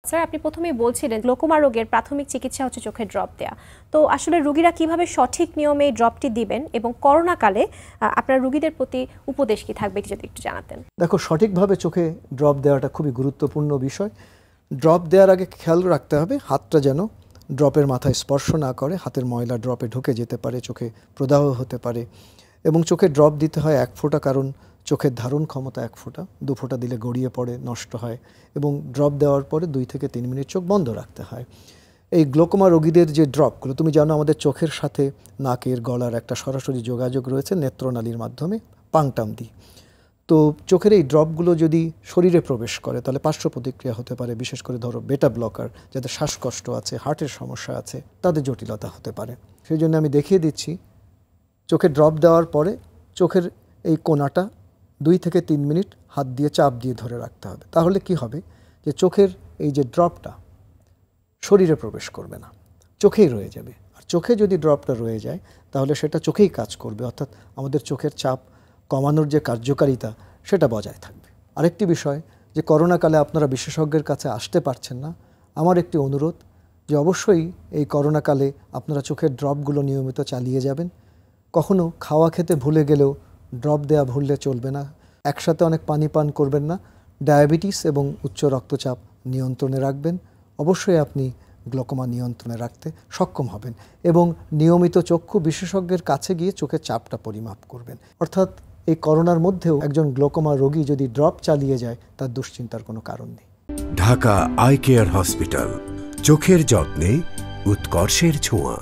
Sir, আপনি প্রথমেই বলছিলেন গ্লোকোমা রোগের প্রাথমিক চিকিৎসা হচ্ছে চোখে ড্রপ দেয়া। তো আসলে রোগীরা কিভাবে সঠিক নিয়মে এই ড্রপটি দিবেন এবং করোনাকালে আপনার রোগীদের প্রতি উপদেশ কি থাকবে যদি একটু জানাতেন। দেখো, সঠিকভাবে চোখে ড্রপ দেওয়াটা খুবই গুরুত্বপূর্ণ বিষয়। ড্রপ দেওয়ার আগে খেয়াল রাখতে হবে হাতটা যেন ড্রপের মাথায় স্পর্শ না করে। হাতের ময়লা ড্রপে ঢুকে যেতে পারে, চোখে প্রদাহ হতে পারে। এবং চোখে ড্রপ দিতে হয় 1 ফোঁটা, কারণ চোখের ধারণ ক্ষমতা 1 ফোঁটা, 2 ফোঁটা দিলে গড়িয়ে পড়ে, নষ্ট হয়। এবং ড্রপ দেওয়ার পরে 2 থেকে 3 মিনিট চোখ বন্ধ রাখতে হয়। এই গ্লোকোমা রোগীদের যে ড্রপগুলো, তুমি জানো আমাদের চোখের সাথে নাকের গলার একটা সরাসরি যোগাযোগ রয়েছে নেত্রনালীর মাধ্যমে, পাংটাম দিয়ে। তো চোখের এই ড্রপগুলো যদি শরীরে প্রবেশ করে তাহলে পার্শ্ব প্রতিক্রিয়া হতে পারে। বিশেষ করে ধরো বেটা ব্লকার, যাদের শ্বাসকষ্ট আছে, হার্টের সমস্যা আছে, তাদের জটিলতা হতে পারে। সেই জন্য আমি দেখিয়ে দিচ্ছি, চোখে ড্রপ দেওয়ার পরে চোখের এই কোণাটা 2 থেকে 3 মিনিট হাত দিয়ে চাপ দিয়ে ধরে রাখতে হবে। তাহলে কি হবে যে চোখের এই যে ড্রপটা শরীরে প্রবেশ করবে না, চোখেই রয়ে যাবে। আর চোখে যদি ড্রপটা রয়ে যায় তাহলে সেটা চোখেই কাজ করবে, অর্থাৎ আমাদের চোখের চাপ কমানোর যে কার্যকারিতা সেটা বজায় থাকবে। আরেকটি বিষয়, যে করোনাকালে আপনারা বিশেষজ্ঞের কাছে আসতে পারছেন না, আমার একটি অনুরোধ যে অবশ্যই এই করোনাকালে আপনারা চোখের ড্রপগুলো নিয়মিত চালিয়ে যাবেন। কখনো খাওয়া খেতে ভুলে গেলেও ড্রপ দেওয়া ভুললে চলবে না। একসাথে অনেক পানি পান করবেন না। ডায়াবেটিস এবং উচ্চ রক্তচাপ নিয়ন্ত্রণে রাখবেন। অবশ্যই আপনি গ্লোকোমা নিয়ন্ত্রণে রাখতে সক্ষম হবেন এবং নিয়মিত চক্ষু বিশেষজ্ঞের কাছে গিয়ে চোখের চাপটা পরিমাপ করবেন। অর্থাৎ এই করোনার মধ্যেও একজন গ্লোকোমা রোগী যদি ড্রপ চালিয়ে যায় তার দুশ্চিন্তার কোনো কারণ নেই। ঢাকা আই কেয়ার হসপিটাল, চোখের যত্নে উৎকর্ষের ছোঁয়া।